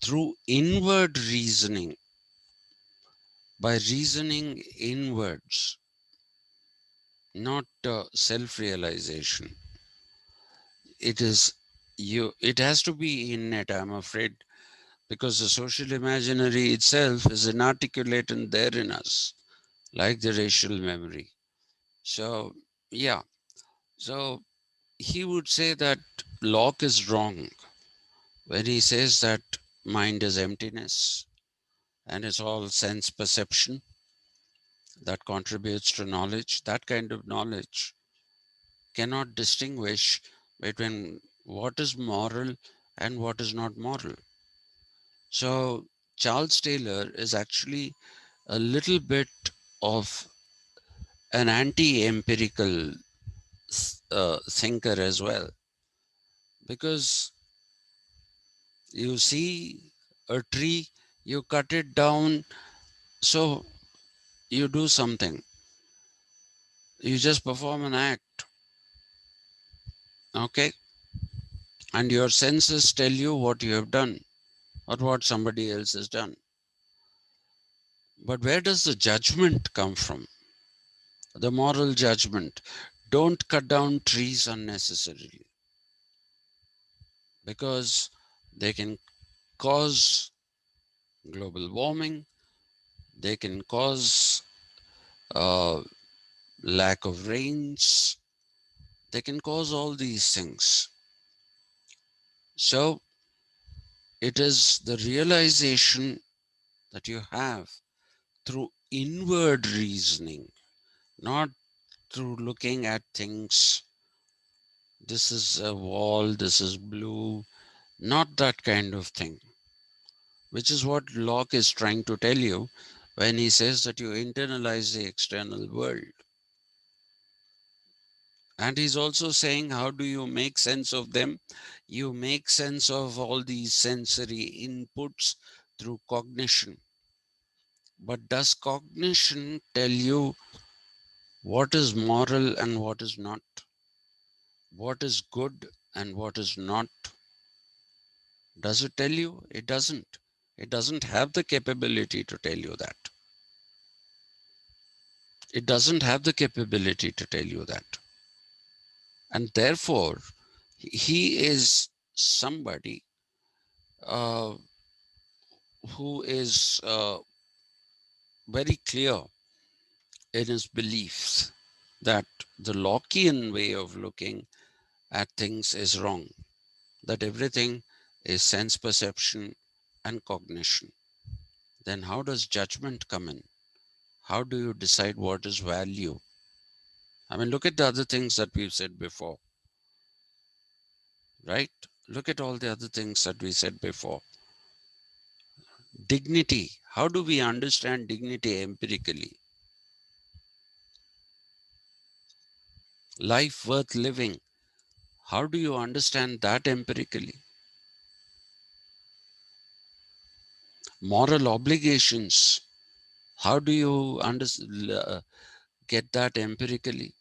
through inward reasoning, by reasoning inwards, not self realization. It is it has to be innate, I'm afraid, because the social imaginary itself is inarticulate and there in us, like the racial memory. So, yeah. So he would say that Locke is wrong when he says that mind is emptiness and it's all sense perception that contributes to knowledge. That kind of knowledge cannot distinguish between what is moral and what is not moral. So Charles Taylor is actually a little bit of an anti-empirical thinker as well, because you see a tree, you cut it down, so you do something, you just perform an act, okay, and your senses tell you what you have done or what somebody else has done. But where does the judgment come from? The moral judgment. Don't cut down trees unnecessarily, because they can cause global warming, they can cause uh, lack of rains, they can cause all these things. So it is the realization that you have through inward reasoning, not through looking at things. This is a wall, this is blue, not that kind of thing, which is what Locke is trying to tell you when he says that you internalize the external world. And he's also saying, how do you make sense of them? You make sense of all these sensory inputs through cognition. But does cognition tell you what is moral and what is not? What is good and what is not? Does it tell you? It doesn't. It doesn't have the capability to tell you that. It doesn't have the capability to tell you that. And therefore, he is somebody uh, who is very clear in his beliefs that the Lockean way of looking at things is wrong, that everything is sense perception and cognition. Then how does judgment come in? How do you decide what is value? I mean, look at the other things that we've said before, right? Look at all the other things that we said before. Dignity. How do we understand dignity empirically? Life worth living. How do you understand that empirically? Moral obligations. How do you get that empirically?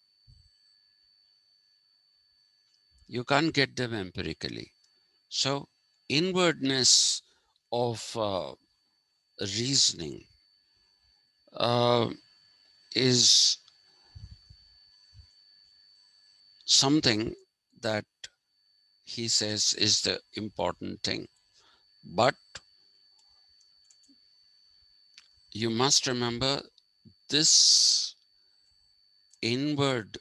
You can't get them empirically. So, inwardness of reasoning uh, is something that he says is the important thing. But you must remember this inward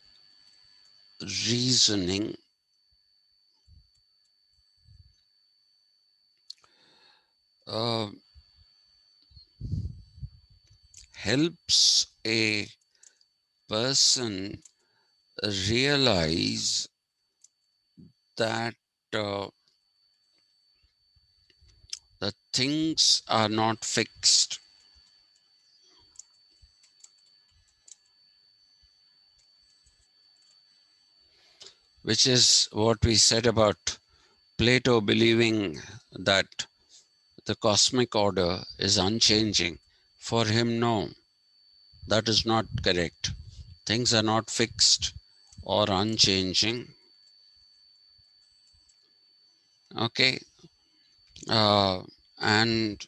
reasoning uh, helps a person realize that the things are not fixed, which is what we said about Plato believing that the cosmic order is unchanging. For him, no, that is not correct. Things are not fixed or unchanging. Okay, and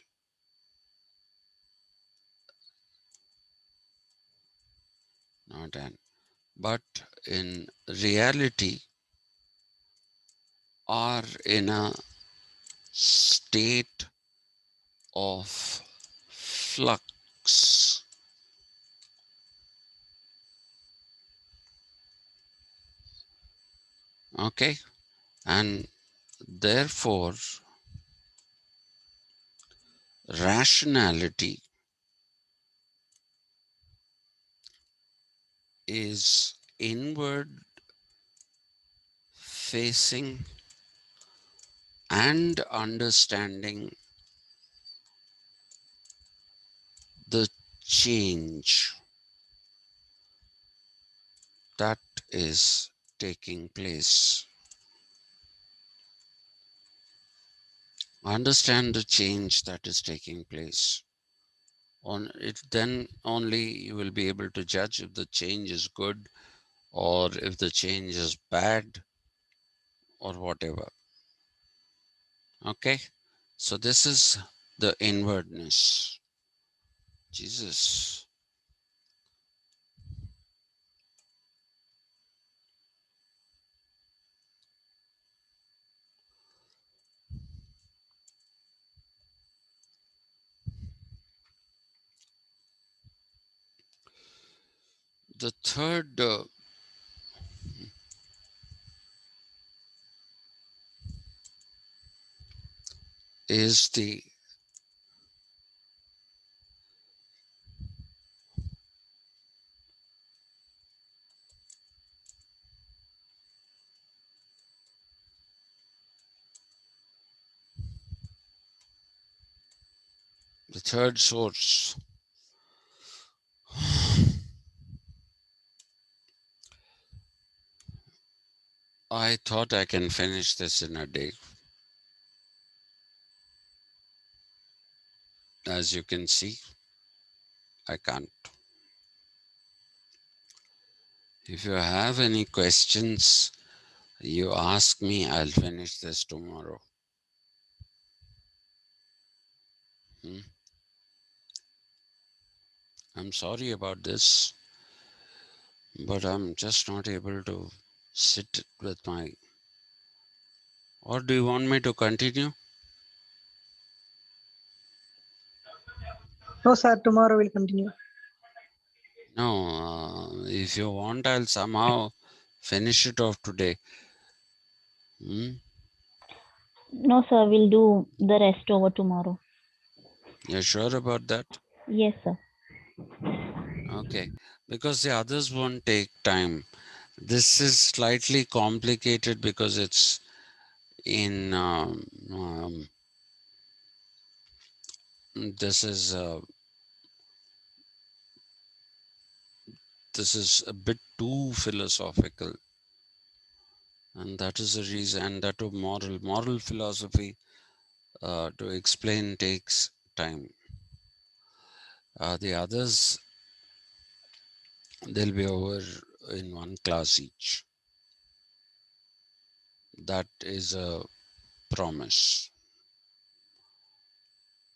not an, but in reality are in a state of flux. Okay, and therefore rationality is inward facing and understanding the change that is taking place. Understand the change that is taking place. On it, then only you will be able to judge if the change is good or if the change is bad or whatever. Okay, so this is the inwardness. Jesus. The third is the third source. I thought I can finish this in a day. As you can see, I can't. If you have any questions, you ask me, I'll finish this tomorrow. Hmm? I'm sorry about this, but I'm just not able to sit with my. Or do you want me to continue? No, sir. Tomorrow we'll continue. No, if you want, I'll somehow finish it off today. Hmm? No, sir, we'll do the rest over tomorrow. You're sure about that? Yes, sir. Okay, because the others won't take time. This is slightly complicated because it's in this is a bit too philosophical, and that is the reason. And that of moral philosophy to explain takes time. The others, they'll be over in one class each. That is a promise.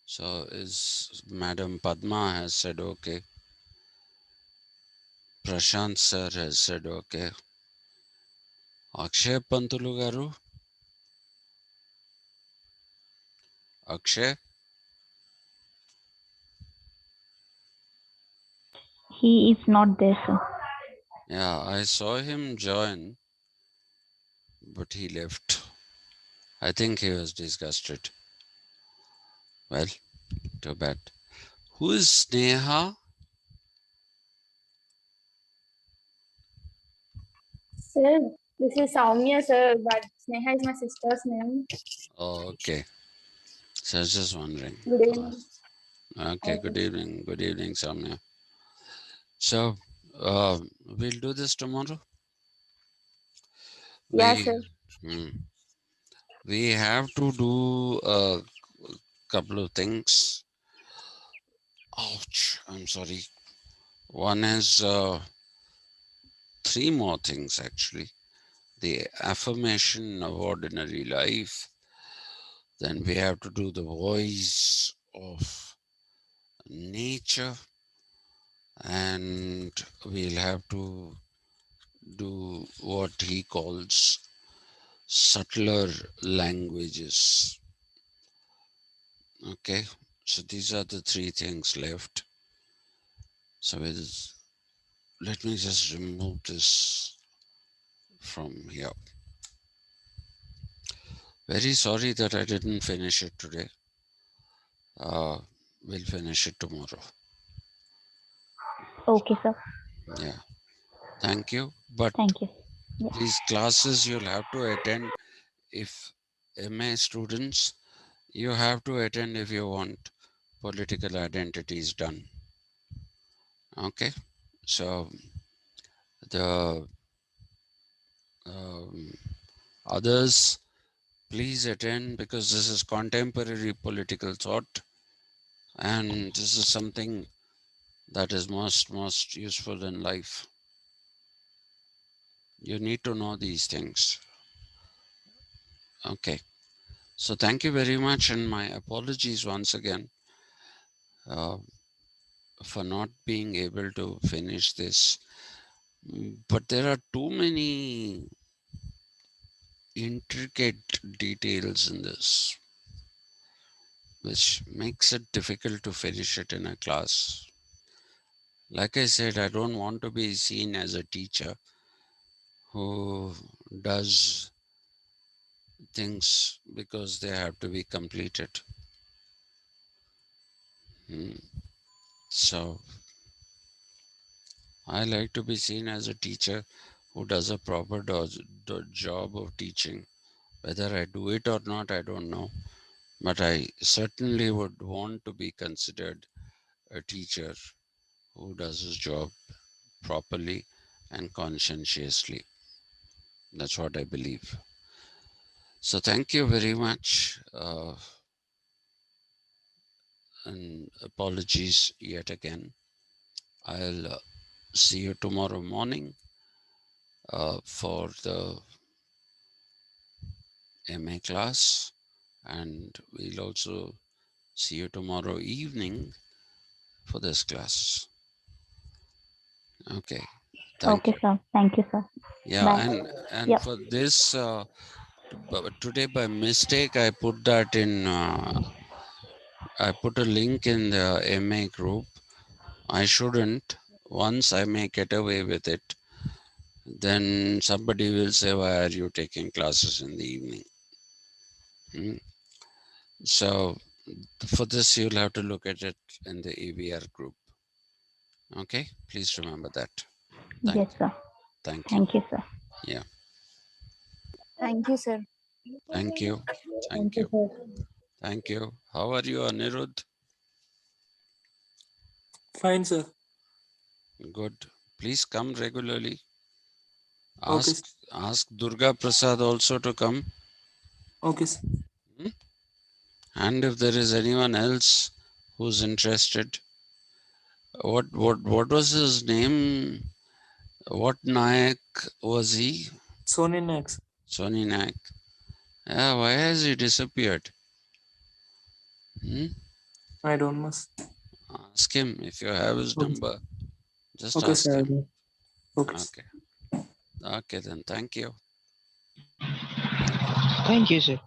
So is Madam Padma has said okay. Prashant sir has said okay. Akshay Pantulu garu. Akshay. He is not there, sir. Yeah, I saw him join, but he left. I think he was disgusted. Well, too bad. Who is Sneha? Sir, this is Soumya, sir, but Sneha is my sister's name. Oh, okay. So I was just wondering. Good evening. Okay, good evening. Good evening, Samya. So, we'll do this tomorrow. Yeah, We, sir. hmm, we have to do a couple of things. Ouch, I'm sorry. One is three more things actually. The affirmation of ordinary life. Then we have to do the voice of nature. And we'll have to do what he calls subtler languages. Okay, so these are the three things left. So let me just remove this from here. Very sorry that I didn't finish it today. We'll finish it tomorrow. Okay, sir. Yeah, thank you. But Thank you. Yeah. these classes you'll have to attend if MA students, you have to attend if you want political identities done. Okay, so the um, others, please attend because this is contemporary political thought and this is something that is most useful in life. You need to know these things. Okay, so thank you very much and my apologies once again uh, for not being able to finish this. But there are too many intricate details in this, which makes it difficult to finish it in a class. Like I said, I don't want to be seen as a teacher who does things because they have to be completed. So I like to be seen as a teacher who does a proper job of teaching. Whether I do it or not, I don't know. But I certainly would want to be considered a teacher who does his job properly and conscientiously. That's what I believe. So thank you very much. And apologies yet again. I'll see you tomorrow morning for the MA class, and we'll also see you tomorrow evening for this class. Okay, thank Okay, you. sir. Thank you, sir. Yeah, Bye. and Yep. for this today by mistake I put that in. I put a link in the MA group. I shouldn't. Once I may get away with it, then somebody will say, why are you taking classes in the evening? So for this, you'll have to look at it in the AVR group. Okay, please remember that. Yes, sir. Thank you. Thank you, sir. Yeah, Thank you, sir. thank you. Thank Thank you, you. sir. Thank you. How are you, Anirudh? Fine, sir. Good. Please come regularly. Okay, Ask Durga Prasad also to come. okay, sir. And if there is anyone else who's interested, what was his name? What Nayak was he? Sony next. Sony Nayak. Yeah, why has he disappeared? Hmm? I don't know. Ask him if you have his Okay, number. Just okay, ask sir. him. Okay. Okay. Okay then. Thank you. Thank you. Thank you, sir.